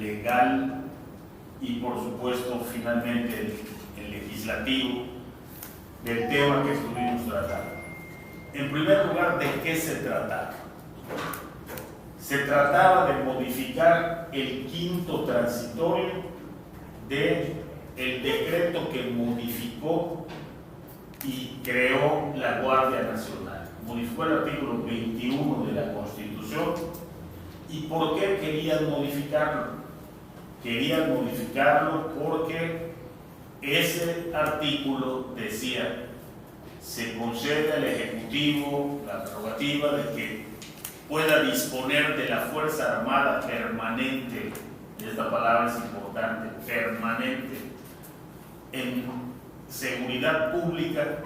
legal y, por supuesto, finalmente el legislativo del tema que estuvimos tratando. En primer lugar, ¿de qué se trataba? Se trataba de modificar el quinto transitorio del decreto que modificó y creó la Guardia Nacional. Modificó el artículo 21 de la Constitución. ¿Y por qué querían modificarlo? Querían modificarlo porque ese artículo decía: se concede al Ejecutivo la prerrogativa de que pueda disponer de la Fuerza Armada permanente, y esta palabra es importante, permanente, en seguridad pública.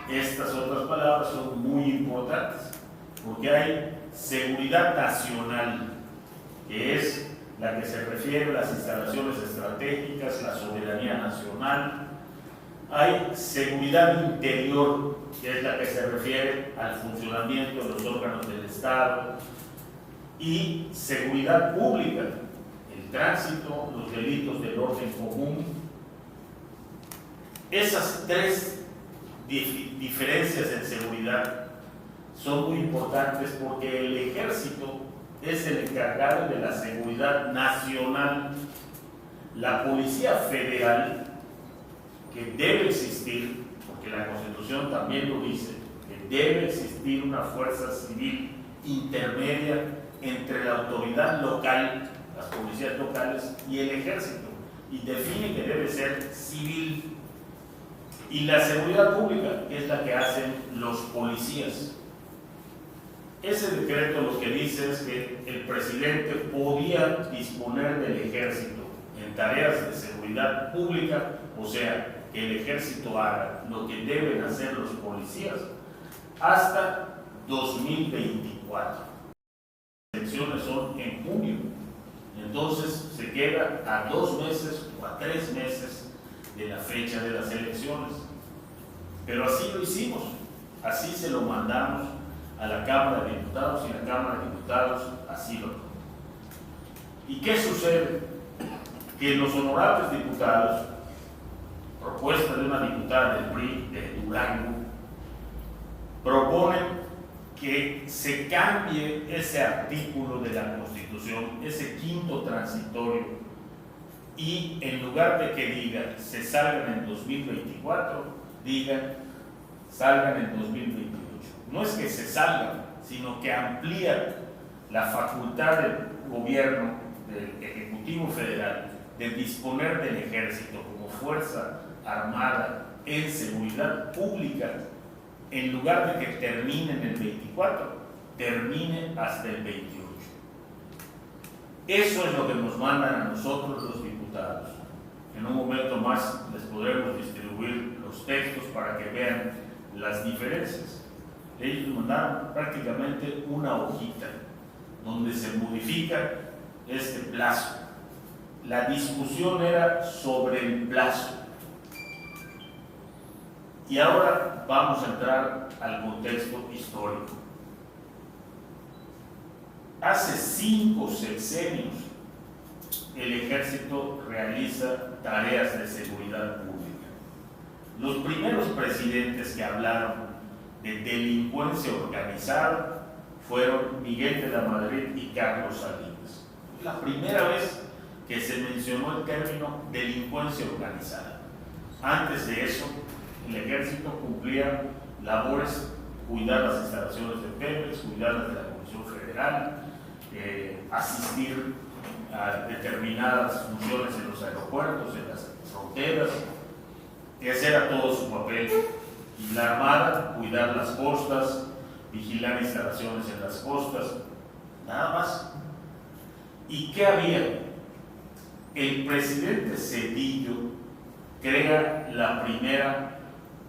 Estas otras palabras son muy importantes, porque hay seguridad nacional, que es la que se refiere a las instalaciones estratégicas, la soberanía nacional. Hay seguridad interior, que es la que se refiere al funcionamiento de los órganos del Estado, y seguridad pública, el tránsito, los delitos del orden común. Esas tres diferencias en seguridad son muy importantes porque el Ejército es el encargado de la seguridad nacional. La Policía Federal, que debe existir, porque la Constitución también lo dice, que debe existir una fuerza civil intermedia entre la autoridad local, las policías locales, y el Ejército, y define que debe ser civil. Y la seguridad pública, que es la que hacen los policías. Ese decreto lo que dice es que el presidente podía disponer del Ejército en tareas de seguridad pública, o sea, que el Ejército haga lo que deben hacer los policías hasta 2024. Las elecciones son en junio, entonces se queda a 2 meses o a 3 meses de la fecha de las elecciones. Pero así lo hicimos, así se lo mandamos a la Cámara de Diputados, y la Cámara de Diputados así lo tomó. ¿Y qué sucede? Que los honorables diputados, propuesta de una diputada del PRI de Durango, proponen que se cambie ese artículo de la Constitución, ese quinto transitorio, y en lugar de que diga se salgan en 2024, digan salgan en 2028. No es que se salgan, sino que amplían la facultad del gobierno, del Ejecutivo Federal, de disponer del Ejército como fuerza armada en seguridad pública. En lugar de que termine en el 24, termine hasta el 28. Eso es lo que nos mandan a nosotros los diputados. En un momento más les podremos distribuir los textos para que vean las diferencias. Ellos nos mandaron prácticamente una hojita donde se modifica este plazo. La discusión era sobre el plazo. Y ahora vamos a entrar al contexto histórico. Hace 5 sexenios el Ejército realiza tareas de seguridad pública. Los primeros presidentes que hablaron de delincuencia organizada fueron Miguel de la Madrid y Carlos Salinas. La primera vez que se mencionó el término delincuencia organizada. Antes de eso, el Ejército cumplía labores, cuidar las instalaciones de Pemex, cuidar las de la Comisión Federal, asistir a determinadas funciones en los aeropuertos, en las fronteras. Ese era todo su papel. Y la Armada, cuidar las costas, vigilar instalaciones en las costas, nada más. ¿Y qué había? El presidente Zedillo crea la primera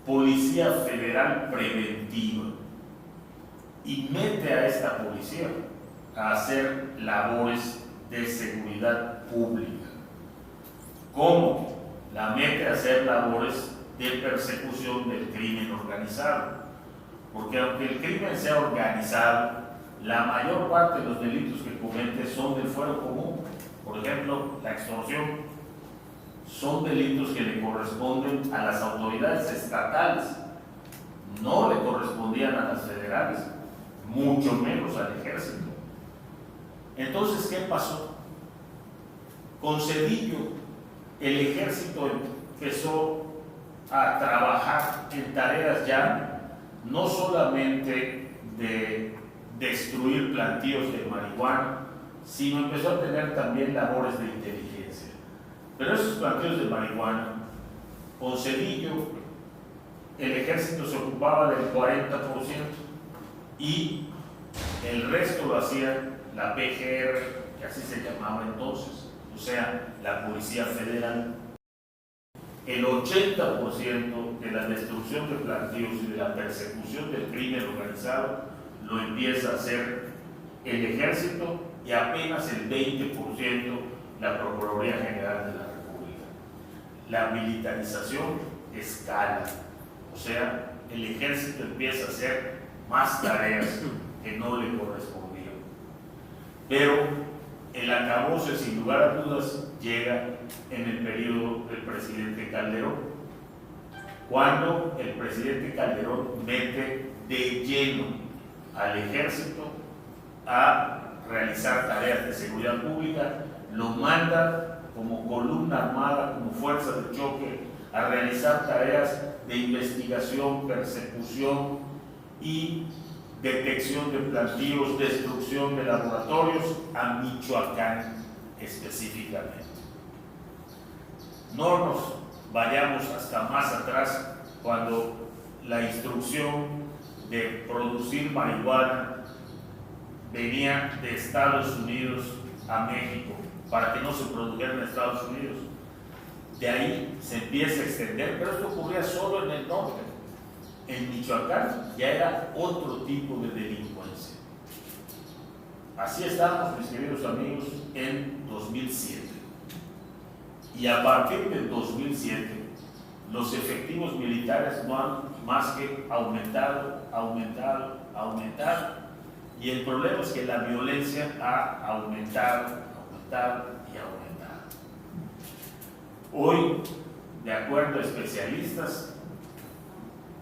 Policía Federal Preventiva y mete a esta policía a hacer labores de seguridad pública. ¿Cómo? La mete a hacer labores de persecución del crimen organizado. Porque aunque el crimen sea organizado, la mayor parte de los delitos que comete son del fuero común. Por ejemplo, la extorsión. Son delitos que le corresponden a las autoridades estatales, no le correspondían a las federales, mucho menos al ejército. Entonces, ¿qué pasó? Con Zedillo, el ejército empezó a trabajar en tareas ya no solamente de destruir plantíos de marihuana, sino empezó a tener también labores de inteligencia. Pero esos plantíos de marihuana, con Zedillo, el ejército se ocupaba del 40% y el resto lo hacía la PGR, que así se llamaba entonces, o sea, la Policía Federal. El 80% de la destrucción de plantíos y de la persecución del crimen organizado lo empieza a hacer el ejército y apenas el 20% la Procuraduría General de la República. La militarización escala, o sea, el ejército empieza a hacer más tareas que no le correspondían. Pero el acabose, sin lugar a dudas, llega en el periodo del presidente Calderón, cuando el presidente Calderón mete de lleno al ejército a realizar tareas de seguridad pública, lo manda como columna armada, como fuerza de choque, a realizar tareas de investigación, persecución y detección de plantíos, destrucción de laboratorios a Michoacán específicamente. No nos vayamos hasta más atrás, cuando la instrucción de producir marihuana venía de Estados Unidos a México para que no se produjera en Estados Unidos. De ahí se empieza a extender, pero esto ocurría solo en el norte. En Michoacán ya era otro tipo de delincuencia. Así estamos, mis queridos amigos, en 2007. Y a partir del 2007, los efectivos militares no han más que aumentado. Y el problema es que la violencia ha aumentado. Hoy, de acuerdo a especialistas,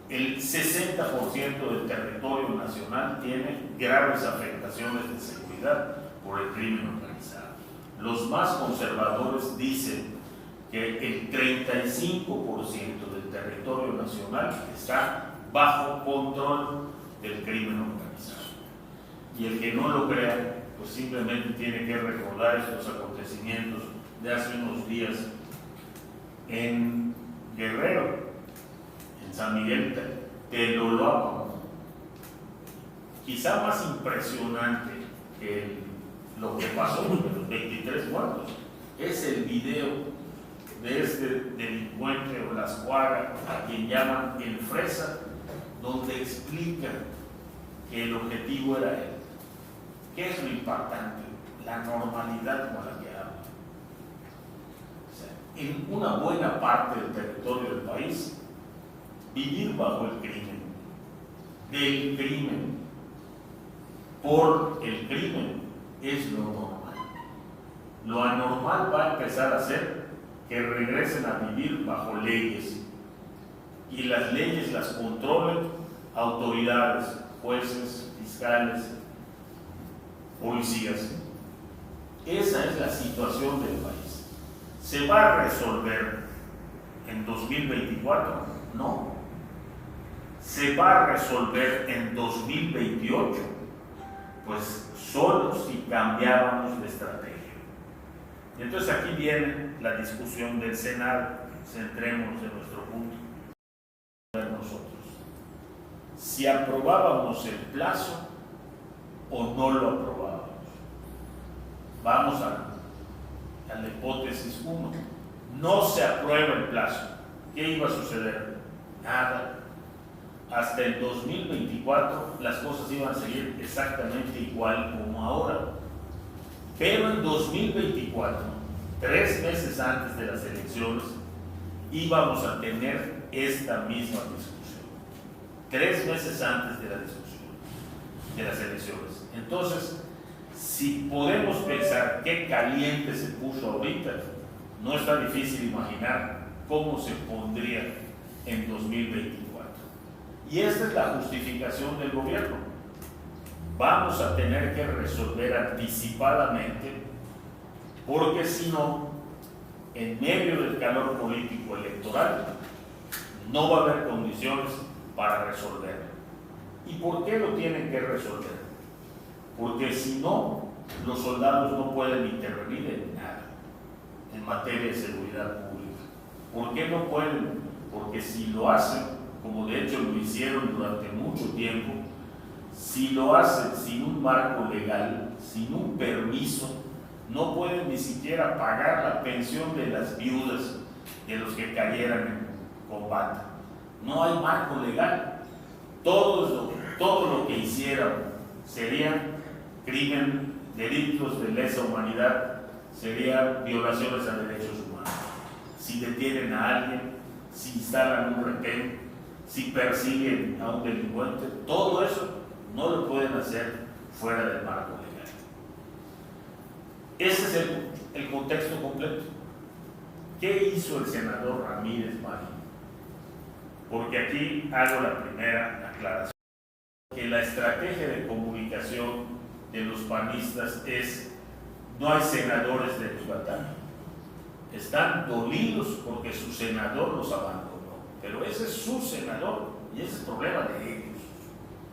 el 60% del territorio nacional tiene graves afectaciones de seguridad por el crimen organizado. Los más conservadores dicen que el 35% del territorio nacional está bajo control del crimen organizado. Y el que no lo crea, pues simplemente tiene que recordar estos acontecimientos de hace unos días en Guerrero, en San Miguel Telolapa. Quizá más impresionante que lo que pasó con los 23 muertos es el video de este delincuente o las Guaras, a quien llaman el Fresa, donde explica que el objetivo era él. ¿Qué es lo impactante? La normalidad con la que habla. O sea, en una buena parte del territorio del país, vivir bajo el crimen, del crimen, por el crimen, es lo normal. Lo anormal va a empezar a ser que regresen a vivir bajo leyes, y las leyes las controlen autoridades, jueces, fiscales, policías. Esa es la situación del país. ¿Se va a resolver en 2024? No. ¿Se va a resolver en 2028? Pues solo si cambiábamos de estrategia. Y entonces aquí viene la discusión del Senado. Centrémonos en nuestro punto. Nosotros, si aprobábamos el plazo o no lo aprobábamos. Vamos a la hipótesis 1. No se aprueba el plazo. ¿Qué iba a suceder? Nada. Hasta el 2024 las cosas iban a seguir exactamente igual como ahora. Pero en 2024, 3 meses antes de las elecciones, íbamos a tener esta misma discusión. 3 meses antes de la discusión de las elecciones. Entonces, Si podemos pensar qué caliente se puso ahorita, no está difícil imaginar cómo se pondría en 2024. Y esta es la justificación del gobierno. Vamos a tener que resolver anticipadamente, porque si no, en medio del calor político electoral, no va a haber condiciones para resolverlo. ¿Y por qué lo tienen que resolver? Porque si no, los soldados no pueden intervenir en nada en materia de seguridad pública. ¿Por qué no pueden? Porque si lo hacen, como de hecho lo hicieron durante mucho tiempo, si lo hacen sin un marco legal, sin un permiso, no pueden ni siquiera pagar la pensión de las viudas de los que cayeran en combate. No hay marco legal. Todo lo que hicieran serían crimen, delitos de lesa humanidad, serían violaciones a derechos humanos. Si detienen a alguien, si instalan un retén, si persiguen a un delincuente, todo eso no lo pueden hacer fuera del marco legal. Ese es el contexto completo. ¿Qué hizo el senador Ramírez Marín? Porque aquí hago la primera aclaración. Que la estrategia de comunicación de los panistas es: no hay senadores de Yucatán. Están dolidos porque su senador los abandonó, pero ese es su senador y ese es el problema de ellos.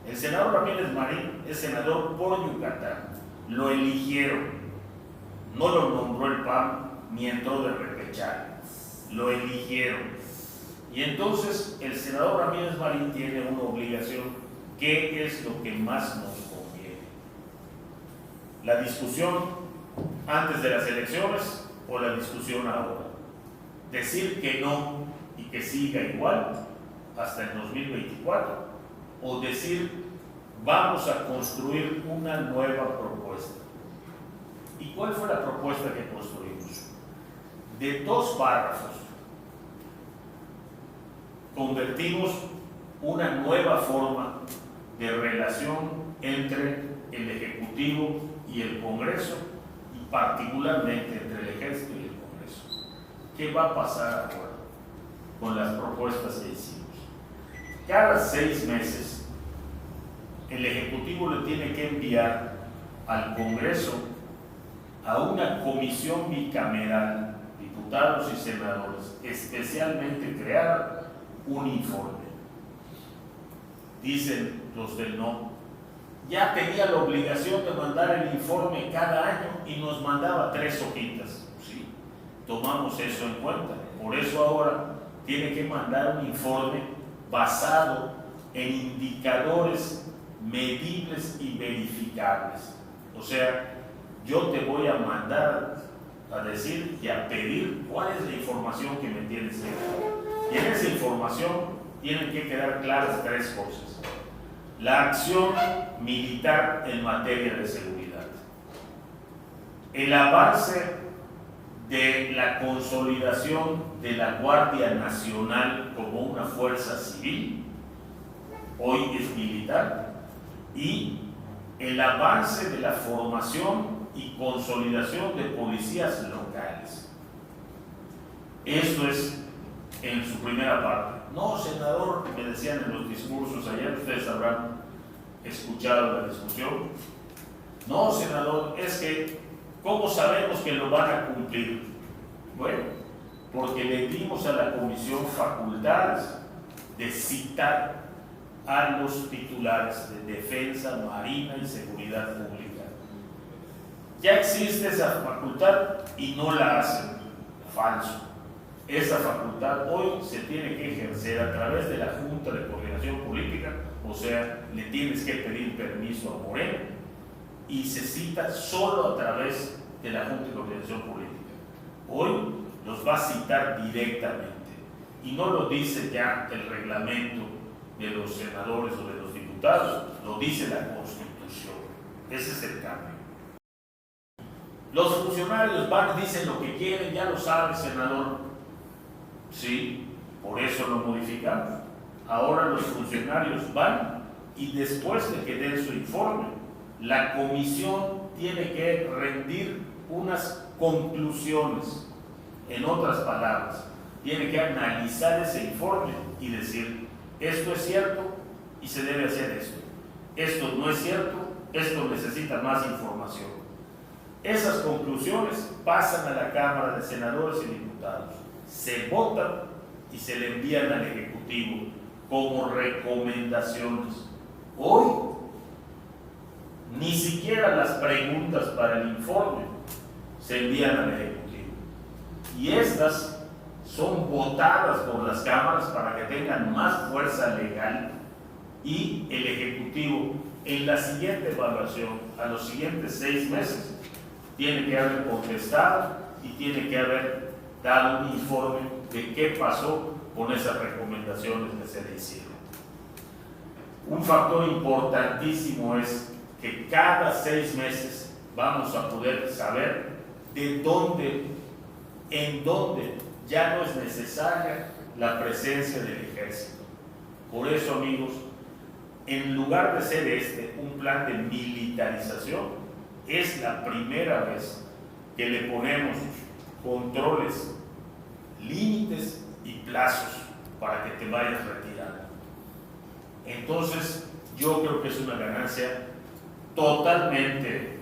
El senador Ramírez Marín es senador por Yucatán, lo eligieron, no lo nombró el PAN ni entró de repechaje, lo eligieron. Y entonces el senador Ramírez Marín tiene una obligación. ¿Qué es lo que más nos conviene? ¿La discusión antes de las elecciones o la discusión ahora? ¿Decir que no y que siga igual hasta el 2024? ¿O decir vamos a construir una nueva propuesta? ¿Y cuál fue la propuesta que construimos? De 2 párrafos convertimos una nueva forma de relación entre el Ejecutivo y el Congreso, y particularmente entre el Ejército y el Congreso. ¿Qué va a pasar ahora con las propuestas que hicimos? Cada 6 meses el Ejecutivo le tiene que enviar al Congreso a una comisión bicameral, diputados y senadores, especialmente creada, un informe. Dicen los del no, ya tenía la obligación de mandar el informe cada año y nos mandaba 3 hojitas. Sí, tomamos eso en cuenta. Por eso ahora tiene que mandar un informe basado en indicadores medibles y verificables. O sea, yo te voy a mandar a decir y a pedir cuál es la información que me tienes que dar. Y en esa información tienen que quedar claras 3 cosas. La acción militar en materia de seguridad, el avance de la consolidación de la Guardia Nacional como una fuerza civil, hoy es militar, y el avance de la formación y consolidación de policías locales. Eso es en su primera parte. No, senador, me decían en los discursos ayer, ustedes habrán escuchado la discusión. No, senador, es que ¿cómo sabemos que lo van a cumplir? Bueno, porque le dimos a la comisión facultades de citar a los titulares de Defensa, Marina y Seguridad Pública. Ya existe esa facultad y no la hacen. Falso. Esa facultad hoy se tiene que ejercer a través de la Junta de Coordinación Política, o sea, le tienes que pedir permiso a Moreno y se cita solo a través de la Junta de Coordinación Política. Hoy los va a citar directamente y no lo dice ya el reglamento de los senadores o de los diputados, lo dice la Constitución. Ese es el cambio. Los funcionarios van y dicen lo que quieren, ya lo sabe, senador. Sí, por eso lo modificamos. Ahora los funcionarios van y después de que den su informe, la comisión tiene que rendir unas conclusiones. En otras palabras, tiene que analizar ese informe y decir, esto es cierto y se debe hacer esto. Esto no es cierto, esto necesita más información. Esas conclusiones pasan a la Cámara de Senadores y Diputados, se votan y se le envían al Ejecutivo como recomendaciones. Hoy, ni siquiera las preguntas para el informe se envían al Ejecutivo. Y estas son votadas por las cámaras para que tengan más fuerza legal y el Ejecutivo en la siguiente evaluación, a los siguientes 6 meses, tiene que haber contestado y tiene que haber dado un informe de qué pasó con esas recomendaciones que se le hicieron. Un factor importantísimo es que cada 6 meses vamos a poder saber de dónde, en dónde ya no es necesaria la presencia del ejército. Por eso, amigos, en lugar de ser un plan de militarización, es la primera vez que le ponemos controles, límites y plazos para que te vayas retirando. Entonces, yo creo que es una ganancia totalmente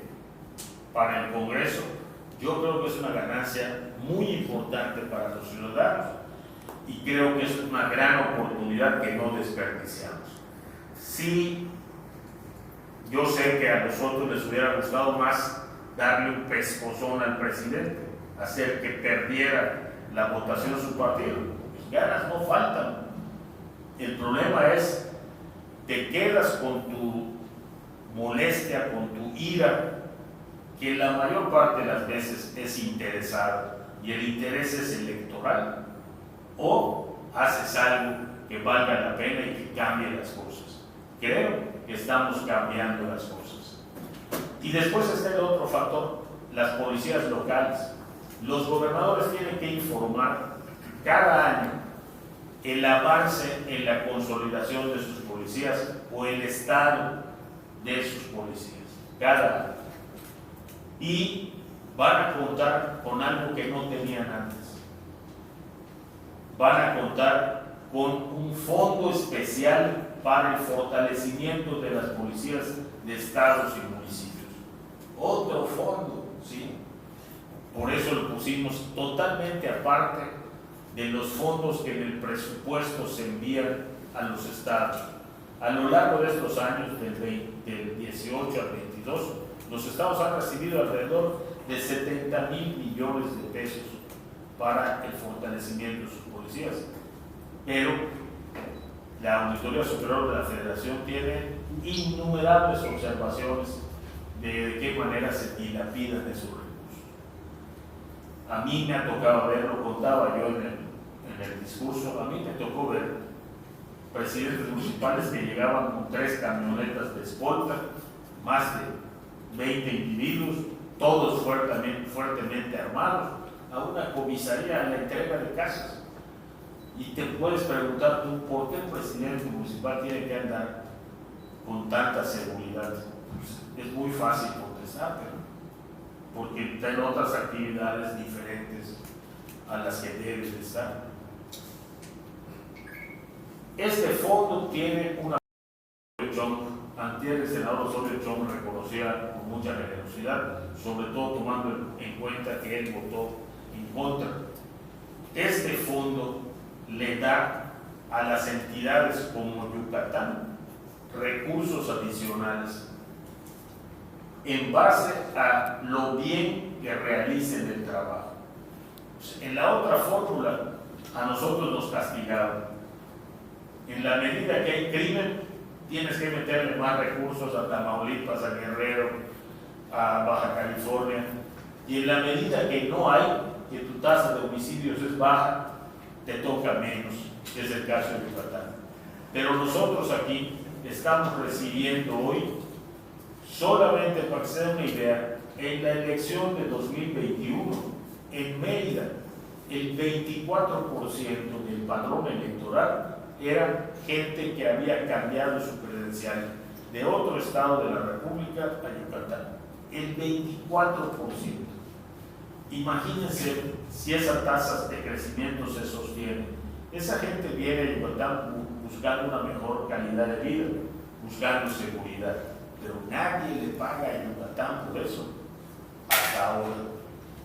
para el Congreso. Yo creo que es una ganancia muy importante para los ciudadanos y creo que es una gran oportunidad que no desperdiciamos. Sí, yo sé que a nosotros les hubiera gustado más darle un pescozón al presidente, hacer que perdiera la votación su partido. Pues ganas no faltan. El problema es, te quedas con tu molestia, con tu ira, que la mayor parte de las veces es interesada y el interés es electoral, o haces algo que valga la pena y que cambie las cosas. Creo que estamos cambiando las cosas. Y después está el otro factor, las policías locales. Los gobernadores tienen que informar cada año el avance en la consolidación de sus policías o el estado de sus policías, cada año. Y van a contar con algo que no tenían antes. Van a contar con un fondo especial para el fortalecimiento de las policías de estados y municipios. Otro fondo, ¿sí? Por eso lo pusimos totalmente aparte de los fondos que en el presupuesto se envían a los estados. A lo largo de estos años, del 18 al 22, los estados han recibido alrededor de 70,000 millones de pesos para el fortalecimiento de sus policías. Pero la Auditoría Superior de la Federación tiene innumerables observaciones de qué manera se dilapidan esos recursos. A mí me ha tocado ver, lo contaba yo en el discurso, a mí me tocó ver presidentes municipales que llegaban con 3 camionetas de escolta, más de 20 individuos, todos fuertemente armados, a una comisaría a la entrega de casas. Y te puedes preguntar tú, ¿por qué el presidente municipal tiene que andar con tanta seguridad? Pues es muy fácil contestar, porque tiene otras actividades diferentes a las que debe de estar. Este fondo tiene una... Antier el senador Osorio Chong reconocía con mucha generosidad, sobre todo tomando en cuenta que él votó en contra. Este fondo le da a las entidades como Yucatán recursos adicionales en base a lo bien que realicen el trabajo. En la otra fórmula a nosotros nos castigaban. En la medida que hay crimen, tienes que meterle más recursos a Tamaulipas, a Guerrero, a Baja California, y en la medida que no hay, que tu tasa de homicidios es baja, te toca menos, es el caso de Yucatán. Pero nosotros aquí estamos recibiendo hoy, solamente para que se den una idea, en la elección de 2021, en Mérida, el 24% del padrón electoral era gente que había cambiado su credencial de otro estado de la República a Yucatán. el 24%. Imagínense si esas tasas de crecimiento se sostienen. Esa gente viene a Yucatán buscando una mejor calidad de vida, buscando seguridad, pero nadie le paga a Yucatán por eso, hasta ahora.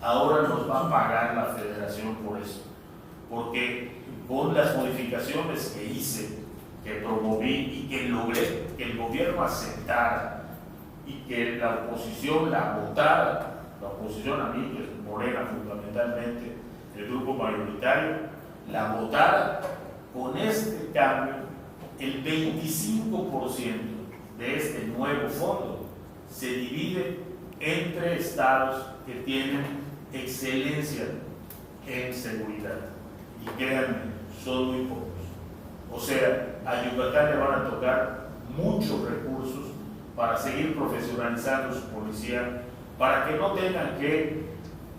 Ahora nos va a pagar la federación por eso, porque con las modificaciones que hice, que promoví y que logré que el gobierno aceptara y que la oposición la votara, la oposición a mí, que es Morena fundamentalmente, el grupo mayoritario, la votara, con este cambio, el 25% de este nuevo fondo se divide entre estados que tienen excelencia en seguridad. Y créanme, son muy pocos. O sea, a Yucatán le van a tocar muchos recursos para seguir profesionalizando su policía, para que no tengan que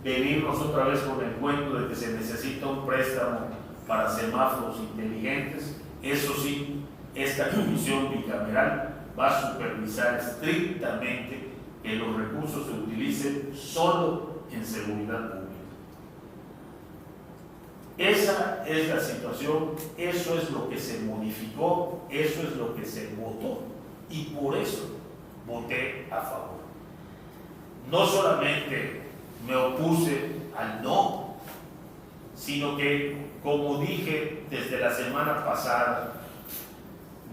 venirnos otra vez con el cuento de que se necesita un préstamo para semáforos inteligentes. Eso sí, esta comisión bicameral va a supervisar estrictamente que los recursos se utilicen solo en seguridad pública. Esa es la situación, eso es lo que se modificó, eso es lo que se votó, y por eso voté a favor. No solamente me opuse al no, sino que, como dije desde la semana pasada,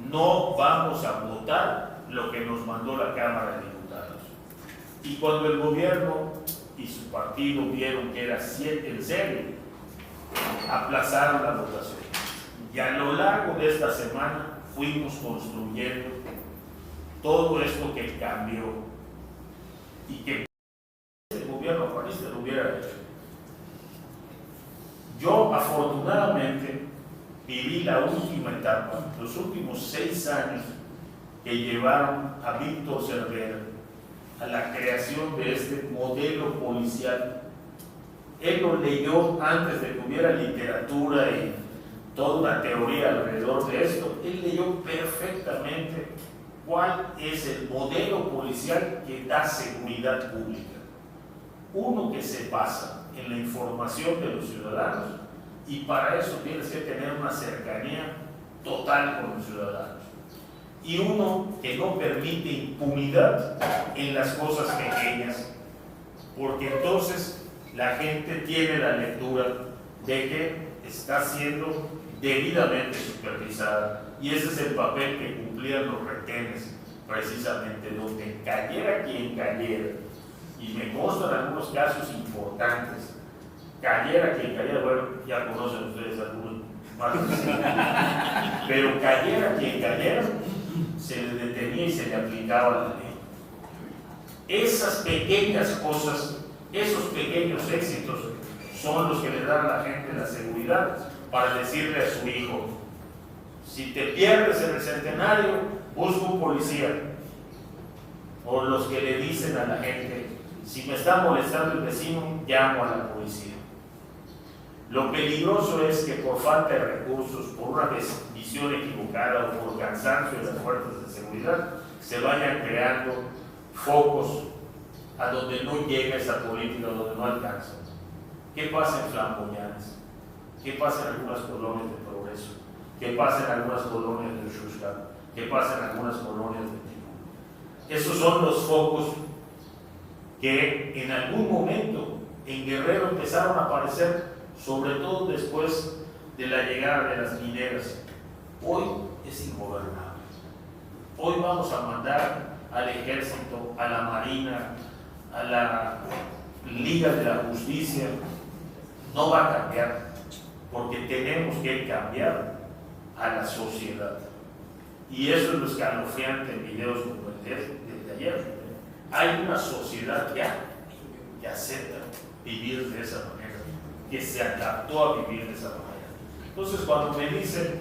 no vamos a votar lo que nos mandó la Cámara de Diputados. Y cuando el gobierno y su partido vieron que era en serio, aplazaron la votación. Y a lo largo de esta semana fuimos construyendo todo esto que cambió y que el gobierno panista lo hubiera hecho. Yo afortunadamente viví la última etapa, los últimos 6 años que llevaron a Víctor Cervera a la creación de este modelo policial. Él lo leyó antes de que hubiera literatura y toda una teoría alrededor de esto. Él leyó perfectamente cuál es el modelo policial que da seguridad pública. Uno que se basa en la información de los ciudadanos, y para eso tienes que tener una cercanía total con los ciudadanos. Y uno que no permite impunidad en las cosas pequeñas, porque entonces la gente tiene la lectura de que está siendo debidamente supervisada, y ese es el papel que cumplían los retenes, precisamente, donde cayera quien cayera, y me constan algunos casos importantes, cayera quien cayera, bueno, ya conocen ustedes algunos más, pero cayera quien cayera, se le detenía y se le aplicaba la ley. Esas pequeñas cosas, esos pequeños éxitos son los que le dan a la gente la seguridad para decirle a su hijo: si te pierdes en el centenario, busca un policía. O los que le dicen a la gente: si me está molestando el vecino, llamo a la policía. Lo peligroso es que por falta de recursos, por una visión equivocada o por cansancio de las fuerzas de seguridad, se vayan creando focos a donde no llega esa política, donde no alcanza. ¿Qué pasa en Flamboyanes? ¿Qué pasa en algunas colonias de Progreso? ¿Qué pasa en algunas colonias de Xuxca? ¿Qué pasa en algunas colonias de Tijuana? Esos son los focos que en algún momento en Guerrero empezaron a aparecer, sobre todo después de la llegada de las mineras. Hoy es ingobernable. Hoy vamos a mandar al ejército, a la marina, a la Liga de la Justicia. No va a cambiar, porque tenemos que cambiar a la sociedad. Y eso es lo escalofriante en videos como el de ayer. Hay una sociedad ya que acepta vivir de esa manera, que se adaptó a vivir de esa manera. Entonces, cuando me dicen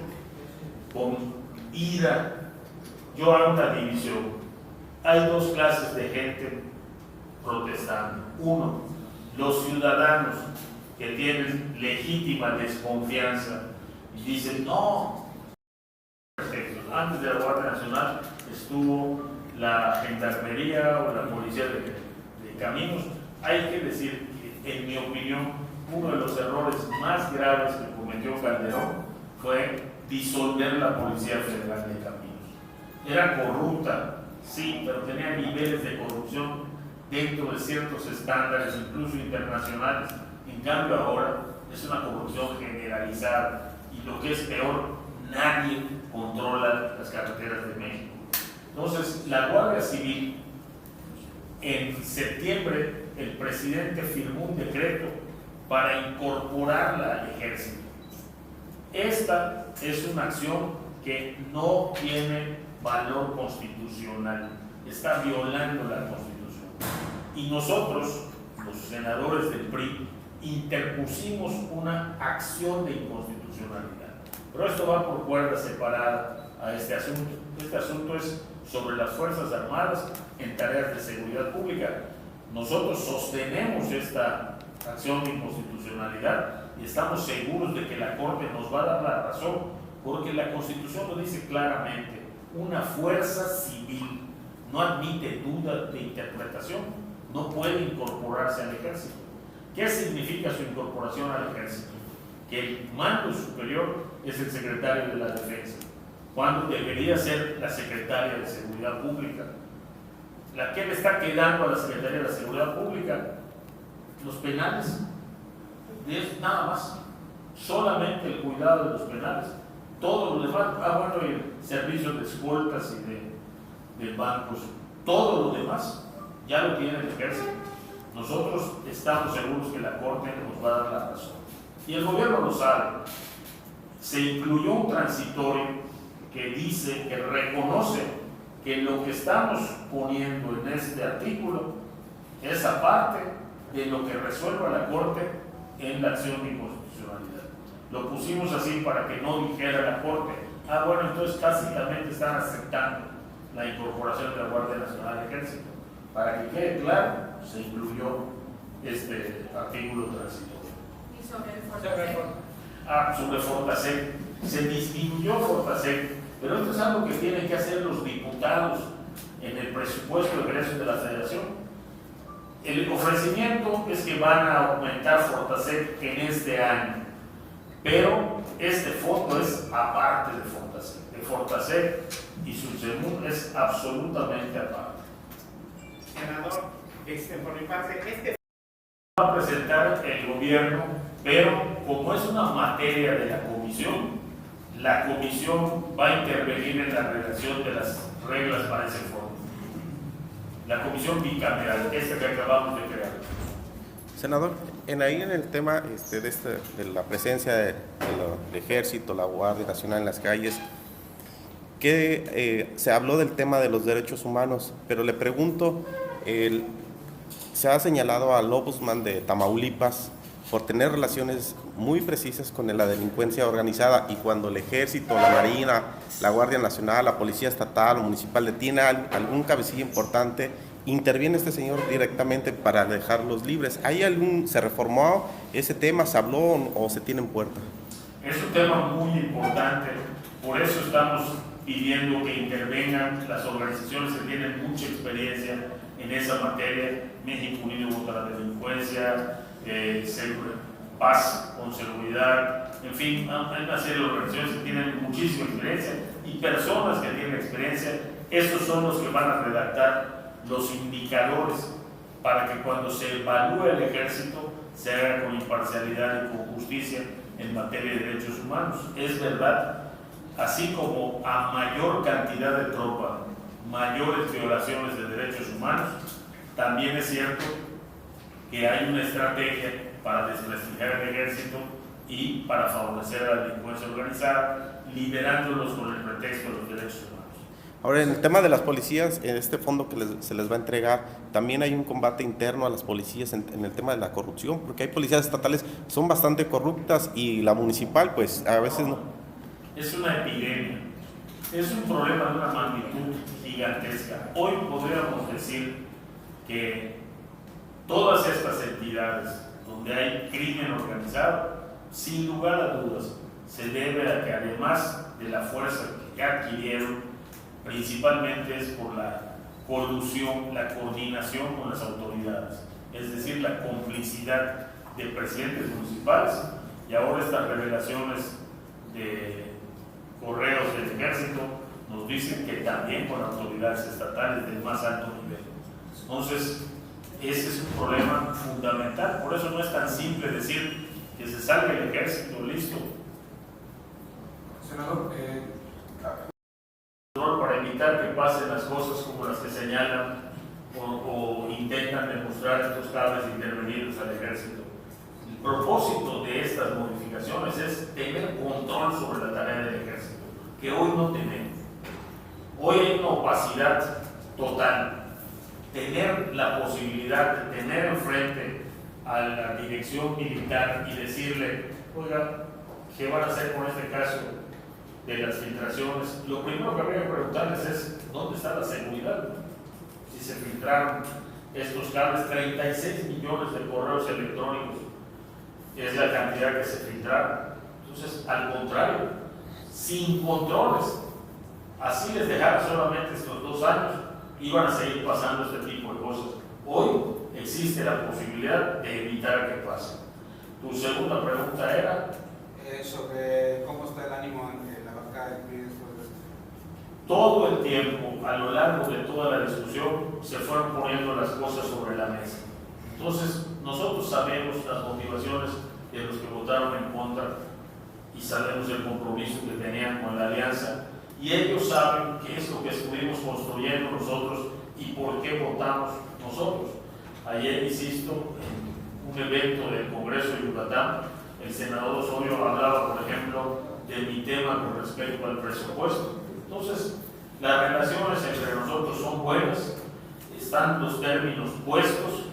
con ira, yo hago una división. Hay dos clases de gente protestando. Uno, los ciudadanos que tienen legítima desconfianza y dicen: no, antes de la Guardia Nacional estuvo la gendarmería o la policía de Caminos. Hay que decir que, en mi opinión, uno de los errores más graves que cometió Calderón fue disolver la Policía Federal de Caminos. Era corrupta, sí, pero tenía niveles de corrupción dentro de ciertos estándares, incluso internacionales. En cambio ahora es una corrupción generalizada y lo que es peor, nadie controla las carreteras de México. Entonces, la Guardia Civil, en septiembre, el presidente firmó un decreto para incorporarla al ejército. Esta es una acción que no tiene valor constitucional, está violando la Constitución. Y nosotros, los senadores del PRI, interpusimos una acción de inconstitucionalidad. Pero esto va por cuerda separada a este asunto. Este asunto es sobre las Fuerzas Armadas en tareas de seguridad pública. Nosotros sostenemos esta acción de inconstitucionalidad y estamos seguros de que la Corte nos va a dar la razón, porque la Constitución lo dice claramente: una fuerza civil no admite duda de interpretación, no puede incorporarse al ejército. ¿Qué significa su incorporación al ejército? Que el mando superior es el secretario de la Defensa, cuando debería ser la secretaria de Seguridad Pública. ¿Qué le está quedando a la Secretaría de la Seguridad Pública? Los penales. Es nada más. Solamente el cuidado de los penales. Todo lo demás, bueno, el servicio de escoltas y de bancos, todo lo demás ya lo tiene el ejército. Nosotros estamos seguros que la Corte nos va a dar la razón. Y el gobierno lo sabe. Se incluyó un transitorio que dice, que reconoce que lo que estamos poniendo en este artículo es aparte de lo que resuelva la Corte en la acción de inconstitucionalidad. Lo pusimos así para que no dijera la Corte: ah, bueno, entonces básicamente están aceptando la incorporación de la Guardia Nacional al Ejército. Para que quede claro, se incluyó este artículo transitorio. ¿Y sobre el Fortasec? Sobre Fortasec. Se disminuyó Fortasec, pero esto es algo que tienen que hacer los diputados en el presupuesto de egresos de la Federación. El ofrecimiento es que van a aumentar Fortasec en este año, pero este fondo es aparte de Fortasec. De Fortasec y Sulzemún es absolutamente aparte. Senador, por mi parte, va a presentar el gobierno, pero como es una materia de la comisión va a intervenir en la redacción de las reglas para ese fondo. La comisión bicameral, esta que acabamos de crear. Senador, en el tema de la presencia del ejército, la Guardia Nacional en las calles, que se habló del tema de los derechos humanos, pero le pregunto, se ha señalado al ombudsman de Tamaulipas por tener relaciones muy precisas con la delincuencia organizada, y cuando el ejército, la Marina, la Guardia Nacional, la Policía Estatal o Municipal detiene a algún cabecilla importante, interviene este señor directamente para dejarlos libres. ¿Se reformó ese tema, se habló o se tiene en puerta? Es un tema muy importante, por eso estamos pidiendo que intervengan las organizaciones que tienen mucha experiencia en esa materia: México Unido contra la Delincuencia, Paz con Seguridad, en fin, hay una serie de organizaciones que tienen muchísima experiencia y personas que tienen experiencia. Estos son los que van a redactar los indicadores para que cuando se evalúe el ejército se haga con imparcialidad y con justicia en materia de derechos humanos. Es verdad, así como a mayor cantidad de tropa, mayores violaciones de derechos humanos, también es cierto que hay una estrategia para desprestigiar el ejército y para favorecer a la delincuencia organizada, liberándolos con el pretexto de los derechos humanos. Ahora, en el tema de las policías, en este fondo que se les va a entregar, también hay un combate interno a las policías en el tema de la corrupción, porque hay policías estatales que son bastante corruptas y la municipal, pues, a veces no. Es una epidemia, es un problema de una magnitud gigantesca. Hoy podríamos decir que todas estas entidades donde hay crimen organizado, sin lugar a dudas, se debe a que además de la fuerza que adquirieron, principalmente es por la colusión, la coordinación con las autoridades, es decir, la complicidad de presidentes municipales y ahora estas revelaciones de correos del ejército nos dicen que también con autoridades estatales del más alto nivel. Entonces, ese es un problema fundamental, por eso no es tan simple decir que se salga el ejército, listo. Senador, Para evitar que pasen las cosas como las que señalan o intentan demostrar estos cables intervenidos al ejército. El propósito de estas modificaciones es tener control sobre la tarea del ejército, que hoy no tenemos. Hoy hay una opacidad total. Tener la posibilidad de tener enfrente a la dirección militar y decirle, oiga, ¿qué van a hacer con este caso de las filtraciones? Lo primero que habría que preguntarles es, ¿dónde está la seguridad? Si se filtraron estos cables, 36 millones de correos electrónicos es la cantidad que se filtraron. Entonces, al contrario, sin controles, así les dejaron solamente estos 2 años, iban a seguir pasando este tipo de cosas. Hoy existe la posibilidad de evitar que pase. Tu segunda pregunta era sobre cómo está el ánimo en la bancada del PRI después de esto. todo el tiempo, a lo largo de toda la discusión, se fueron poniendo las cosas sobre la mesa. Entonces, nosotros sabemos las motivaciones de los que votaron en contra y sabemos el compromiso que tenían con la alianza, y ellos saben qué es lo que estuvimos construyendo nosotros y por qué votamos nosotros. Ayer, insisto, en un evento del Congreso de Yucatán, el senador Osorio hablaba, por ejemplo, de mi tema con respecto al presupuesto. Entonces, las relaciones entre nosotros son buenas, están los términos puestos.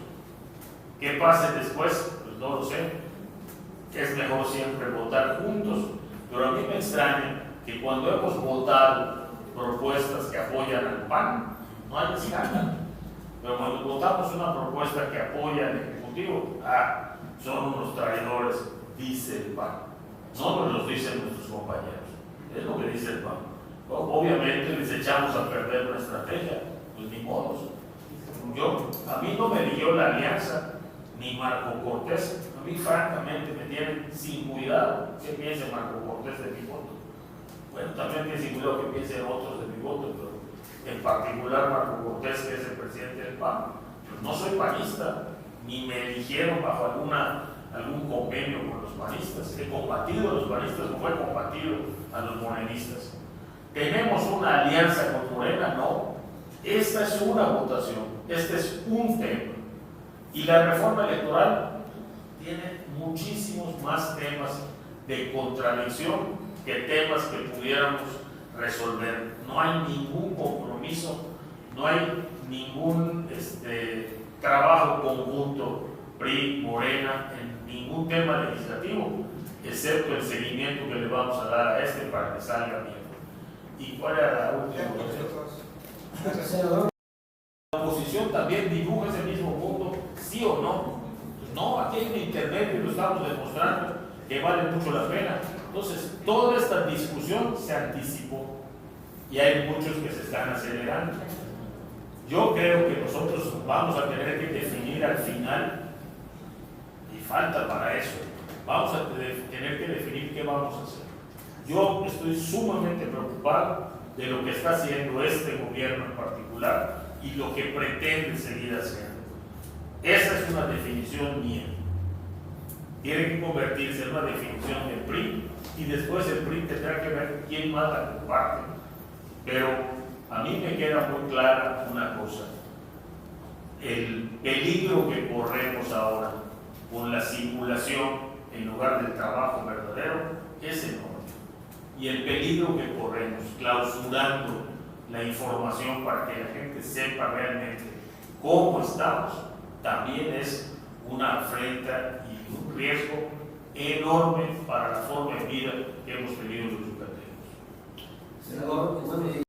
¿Qué pase después? Pues no lo sé. Es mejor siempre votar juntos, pero a mí me extraña que cuando hemos votado propuestas que apoyan al PAN, no hay escándalo. Pero cuando votamos una propuesta que apoya al Ejecutivo, son unos traidores, dice el PAN. No nos lo dicen nuestros compañeros, es lo que dice el PAN. Obviamente les echamos a perder una estrategia, pues ni modos. A mí no me eligió la alianza, ni Marco Cortés. A mí francamente me tienen sin cuidado qué piense Marco Cortés de mi voto. Bueno, también tiene sin cuidado que piensen otros de mi voto, pero en particular Marco Cortés, que es el presidente del PAN. Pues no soy panista, ni me eligieron bajo algún convenio con los panistas. He combatido a los panistas, como he combatido a los morenistas. ¿Tenemos una alianza con Morena? No. Esta es una votación, este es un tema. Y la reforma electoral tiene muchísimos más temas de contradicción que temas que pudiéramos resolver. No hay ningún compromiso, no hay ningún trabajo conjunto PRI, Morena, en ningún tema legislativo, excepto el seguimiento que le vamos a dar a para que salga bien. ¿Y cuál era la última? Gracias, senador. La oposición también dibuja ese mismo punto, sí o no. Pues no, aquí hay un internet y lo estamos demostrando que vale mucho la pena. Entonces, toda esta discusión se anticipó y hay muchos que se están acelerando. Yo creo que nosotros vamos a tener que definir al final, y falta para eso, vamos a tener que definir qué vamos a hacer. Yo estoy sumamente preocupado de lo que está haciendo este gobierno en particular y lo que pretende seguir haciendo. Esa es una definición mía. Tiene que convertirse en una definición del PRI y después el PRI tendrá que ver quién más la comparte. Pero a mí me queda muy clara una cosa: el peligro que corremos ahora con la simulación en lugar del trabajo verdadero es enorme. Y el peligro que corremos clausurando la información para que la gente sepa realmente cómo estamos, también es una afrenta y un riesgo enorme para la forma de vida que hemos tenido los yucatecos. Senador,